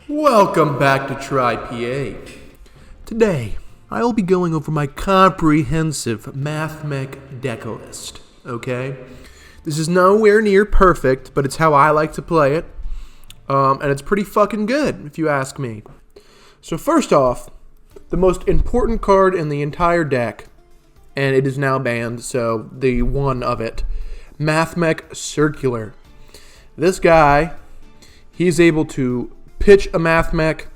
Welcome back to Tri.P.A. Today, I will be going over my comprehensive Mathmech Decklist, okay? This is nowhere near perfect, but it's how I like to play it, and it's pretty fucking good, if you ask me. So first off, the most important card in the entire deck, and it is now banned, so the one of it, Mathmech Circular. This guy, he's able to pitch a Mathmech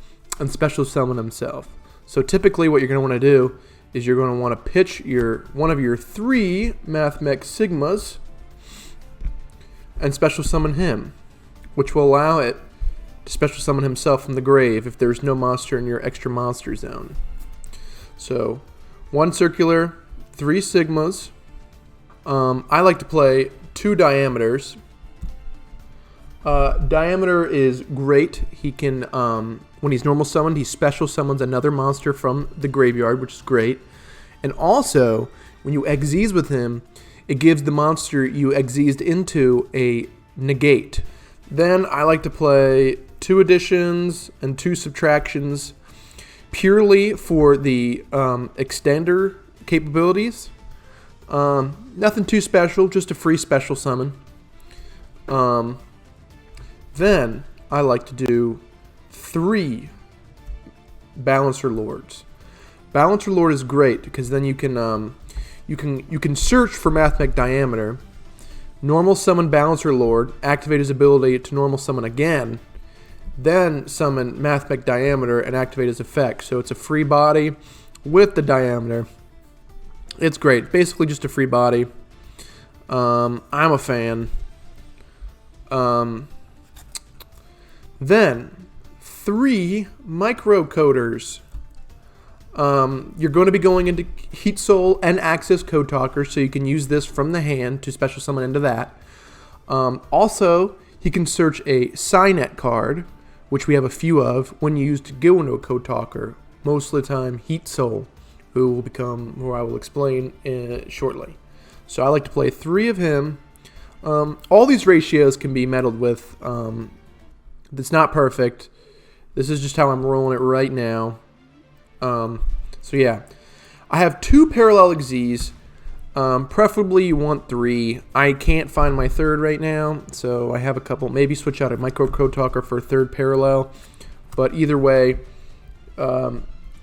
and special summon himself. So typically what you're going to want to do is you're going to want to pitch one of your 3 Mathmech Sigmas and special summon him, which will allow it to special summon himself from the grave if there's no monster in your extra monster zone. So 1 circular, 3 Sigmas. I like to play 2 diameters. Diameter is great. He can, when he's normal summoned, he special summons another monster from the graveyard, which is great. And also, when you Xyz with him, it gives the monster you Xyz'd into a negate. Then I like to play 2 additions and 2 subtractions purely for the extender capabilities. Nothing too special, just a free special summon. Then I like to do 3 Balancer Lords. Balancer Lord is great because then you can search for Mathmech Diameter, normal summon Balancer Lord, activate his ability to normal summon again, then summon Mathmech Diameter and activate his effect. So it's a free body with the Diameter. It's great. Basically just a free body. I'm a fan. Then 3 microcoders. You're going to be going into Heat Soul and Access Code Talker, so you can use this from the hand to special summon into that. Also, you can search a Signet card, which we have a few of, when used to go into a Code Talker. Most of the time, Heat Soul, who I will explain shortly. So I like to play 3 of him. All these ratios can be meddled with. It's not perfect. This is just how I'm rolling it right now. So yeah. I have 2 parallel Xyz. Preferably you want 3. I can't find my 3rd right now, so I have a couple. Maybe switch out a Micro Code Talker for a 3rd parallel. But either way,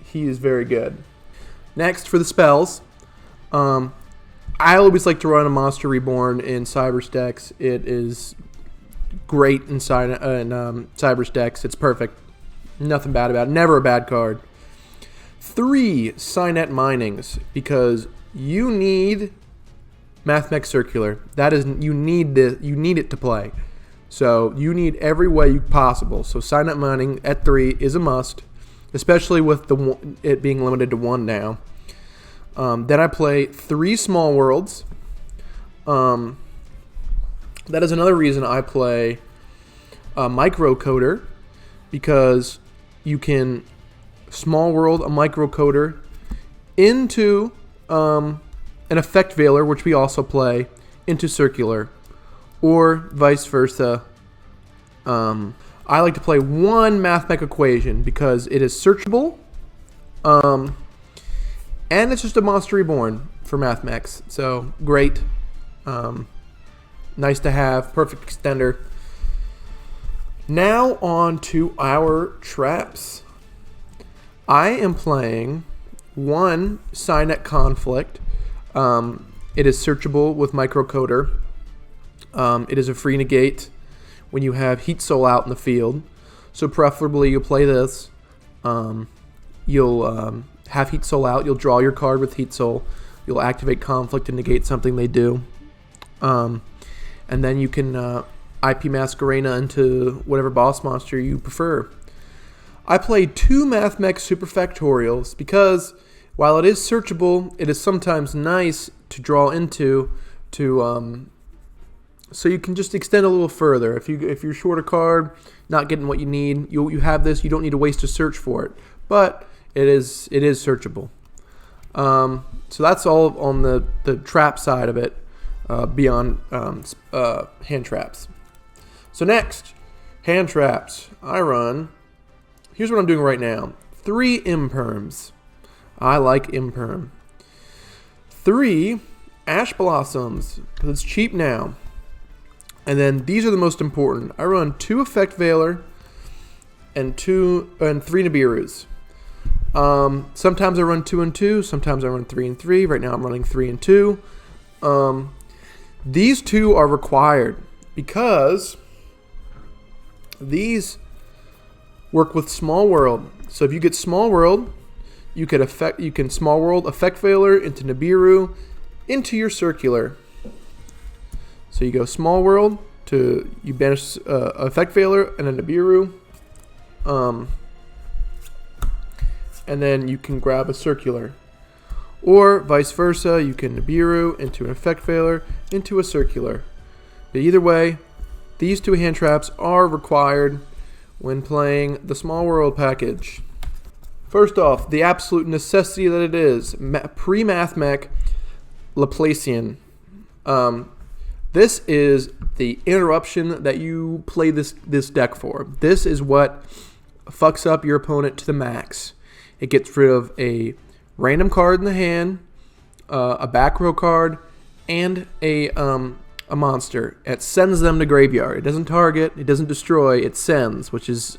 he is very good. Next, for the spells. I always like to run a Monster Reborn in Cyber's decks. It is great in Cyber's decks. It's perfect. Nothing bad about it. Never a bad card. 3 Signet Minings, because you need Mathmech Circular. That is, you need it to play. So you need every way possible. So Signet Mining at 3 is a must, especially with it being limited to 1 now. Then I play 3 Small Worlds. That is another reason I play a Microcoder, because you can Small World a Microcoder into an Effect Veiler, which we also play, into Circular, or vice versa. I like to play 1 Mathmech Equation because it is searchable, and it's just a Monster Reborn for Mathmechs, so great. Nice to have, perfect extender. Now on to our traps. I am playing 1 Signet Conflict. It is searchable with Microcoder. It is a free negate when you have Heat Soul out in the field. So preferably you'll play this. You'll have Heat Soul out. You'll draw your card with Heat Soul. You'll activate Conflict and negate something they do. And then you can IP Masquerena into whatever boss monster you prefer. I played 2 Mathmech Superfactorials because while it is searchable, it is sometimes nice to draw into so you can just extend a little further. If you're short a card, not getting what you need, you have this. You don't need to waste a search for it, but it is searchable. So that's all on the trap side of it. Beyond hand traps. So next, hand traps. I run here's what I'm doing right now. 3 imperms. I like imperm. 3 ash blossoms, because it's cheap now. And then these are the most important. I run 2 effect veiler and 3 Nibirus. Sometimes I run 2 and 2. Sometimes I run 3 and 3. Right now I'm running 3 and 2. These 2 are required because these work with Small World. So if you get Small World, you can Small World effect veiler into Nibiru into your circular. So you go Small World to you banish effect veiler and a Nibiru. And then you can grab a circular. Or vice versa, you can Nibiru into an effect veiler into a circular. But either way, these 2 hand traps are required when playing the Small World package. First off, the absolute necessity that it is, pre-Mathmech Laplacian. This is the interruption that you play this deck for. This is what fucks up your opponent to the max. It gets rid of a random card in the hand, a back row card, and a monster. It sends them to graveyard. It doesn't target, it doesn't destroy, it sends, which is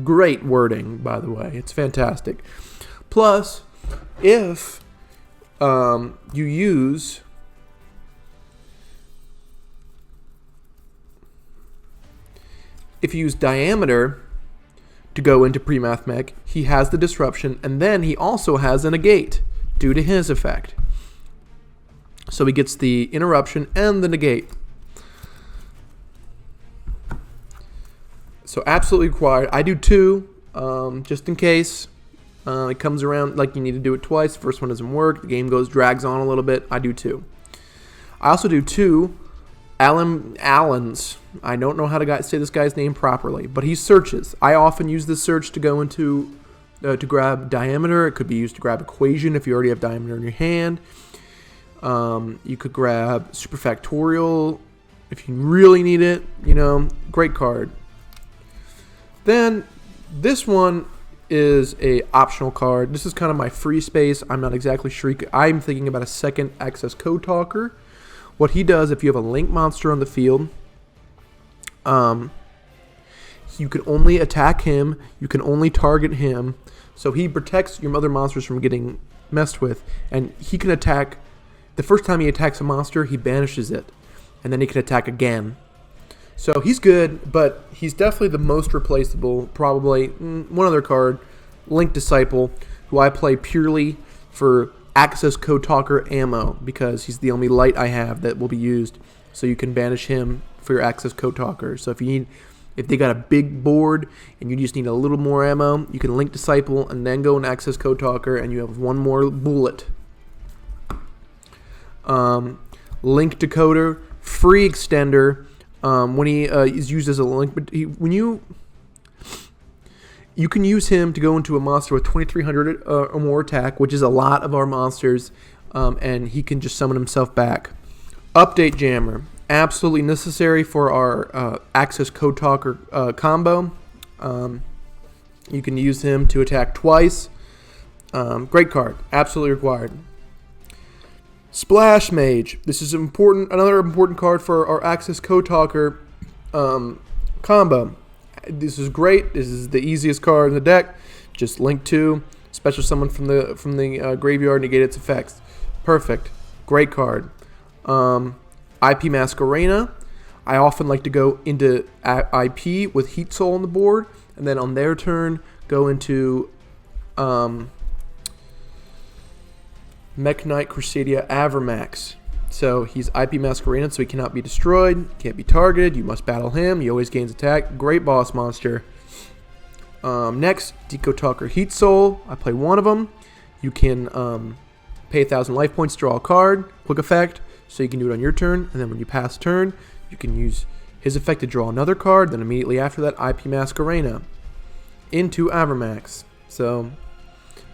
great wording, by the way. It's fantastic. Plus, if you use diameter to go into pre-Mathmech, he has the disruption, and then he also has a negate due to his effect. So he gets the interruption and the negate. So absolutely required. I do 2, just in case it comes around like you need to do it twice. The first one doesn't work. The game drags on a little bit. I do 2. I also do 2 Allen's. I don't know how to say this guy's name properly, but he searches. I often use this search to go into to grab diameter. It could be used to grab equation if you already have diameter in your hand. You could grab superfactorial if you really need it. Great card. Then this one is a optional card. This is kind of my free space. I'm not exactly sure. I'm thinking about a second access code talker. What he does, if you have a link monster on the field, you can only attack him. You can only target him. So he protects your other monsters from getting messed with. And he can attack. The first time he attacks a monster, he banishes it. And then he can attack again. So he's good, but he's definitely the most replaceable. Probably one other card, Link Disciple, who I play purely for access code talker ammo, because he's the only light I have that will be used. So you can banish him for your access code talker. So if they got a big board and you just need a little more ammo, you can Link Disciple and then go and access code talker, and you have one more bullet. Link Decoder, free extender. When he is used as a link, but you can use him to go into a monster with 2,300 or more attack, which is a lot of our monsters, and he can just summon himself back. Update Jammer, absolutely necessary for our access code talker combo. You can use him to attack twice. Great card, absolutely required. Splash Mage. This is another important card for our access code talker combo. This is great. This is the easiest card in the deck. Just link 2, special summon from the graveyard, negate its effects. Perfect. Great card. IP Masquerena. I often like to go into IP with Heat Soul on the board, and then on their turn go into Mech Knight Crusadia Avermax. So he's IP Masquerena, so he cannot be destroyed, can't be targeted, you must battle him, he always gains attack. Great boss monster. Next, Deco Talker Heat Soul. I play one of them. You can pay 1,000 life points to draw a card, quick effect, so you can do it on your turn, and then when you pass turn, you can use his effect to draw another card, then immediately after that, IP Masquerena into Avermax. So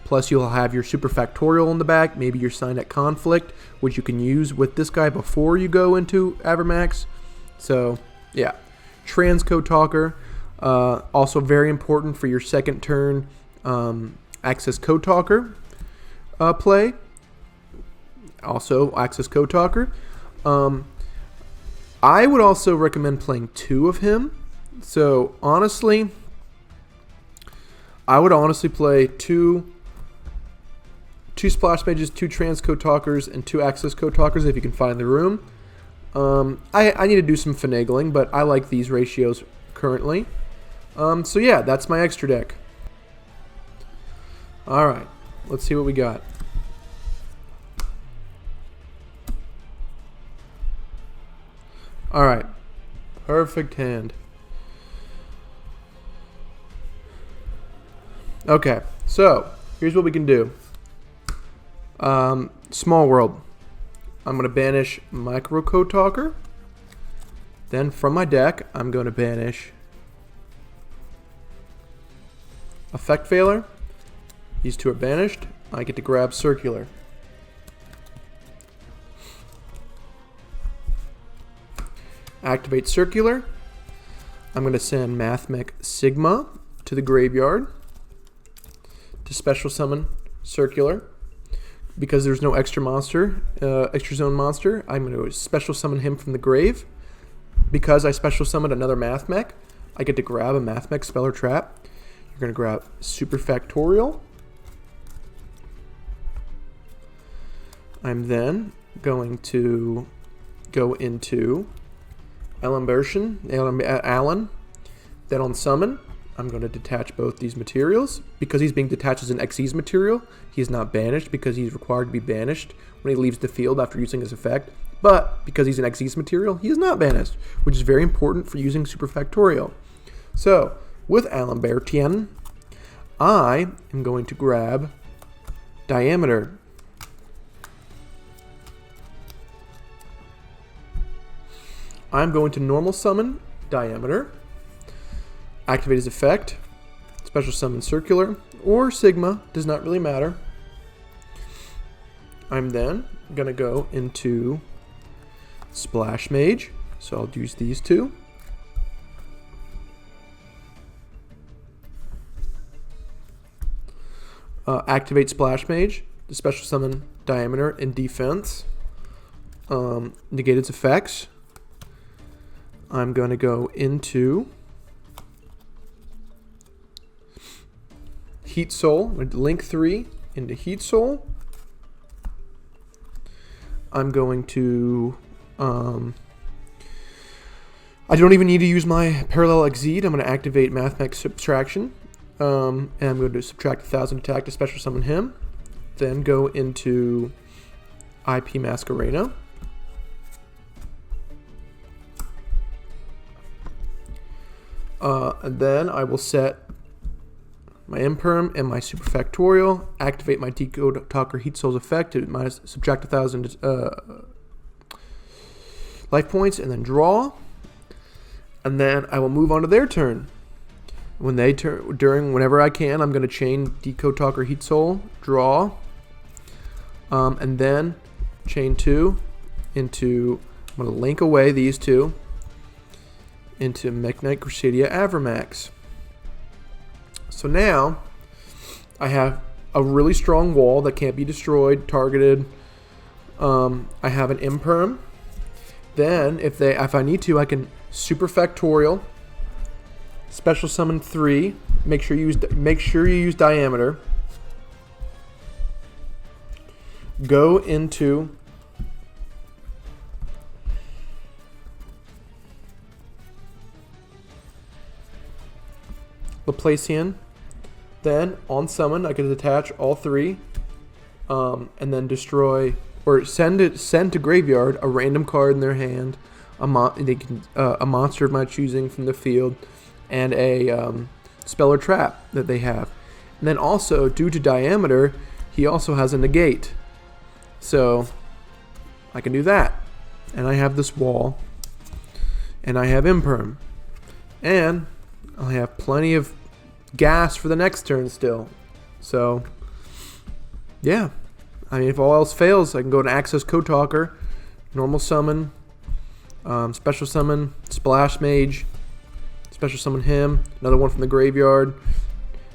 plus you'll have your Superfactorial in the back, maybe your Sign at Conflict, which you can use with this guy before you go into Avermax. So, yeah. Transcode Talker. Also very important for your second turn Access Code Talker play. Also Access Code Talker. I would also recommend playing 2 of him. So honestly, I would honestly play 2 Splash Mages, 2 Trans Code Talkers, and 2 Access Code Talkers if you can find the room. I need to do some finagling, but I like these ratios currently. So yeah, that's my extra deck. Alright, let's see what we got. Alright, perfect hand. Okay, so here's what we can do. Small World. I'm going to banish Micro Code Talker. Then from my deck, I'm going to banish Effect Failure. These 2 are banished. I get to grab Circular. Activate Circular. I'm going to send Mathmech Sigma to the graveyard to special summon Circular. Because there's no extra monster, extra zone monster, I'm going to special summon him from the grave. Because I special summoned another Mathmech, I get to grab a Mathmech Spell or Trap. You're going to grab Super Factorial. I'm then going to go into Allen. Then on summon, I'm going to detach both these materials. Because he's being detached as an Xyz material, he's not banished because he's required to be banished when he leaves the field after using his effect. But because he's an Xyz material, he is not banished, which is very important for using Super Factorial. So, with Allen, I am going to grab Diameter. I'm going to normal summon Diameter. Activate his effect, special summon Circular, or Sigma, does not really matter. I'm then going to go into Splash Mage, so I'll use these 2. Activate Splash Mage, to special summon Diameter in defense. Negate its effects. I'm going to go into Heat Soul, link 3 into Heat Soul. I'm going to, I don't even need to use my Parallel Exceed. I'm going to activate Mathmech Subtraction. And I'm going to subtract 1,000 attack to special summon him. Then go into IP Masquerena. And then I will set my Imperm and my Super Factorial, activate my Decode Talker Heat Soul's effect to subtract 1,000 life points, and then draw. And then I will move on to their turn. When they whenever I can, I'm going to chain Decode Talker Heat Soul, draw, and then chain 2 into. I'm going to link away these 2 into Mekk-Knight Crusadia Avramax. So now I have a really strong wall that can't be destroyed, targeted. I have an Imperm. Then if I need to, I can Super Factorial, special summon 3. Make sure you use Diameter. Go into Laplacian. Then on summon, I can detach all 3, and then destroy or send to graveyard a random card in their hand, a monster of my choosing from the field, and a spell or trap that they have. And then also, due to Diameter, he also has a negate, so I can do that. And I have this wall, and I have Imperm, and I have plenty of gas for the next turn still. So yeah, I mean, if all else fails, I can go to Access Code Talker, normal summon, special summon Splash Mage, special summon him. Another one from the graveyard.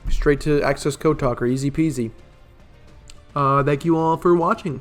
Straight to access Code Talker, easy peasy. Thank you all for watching.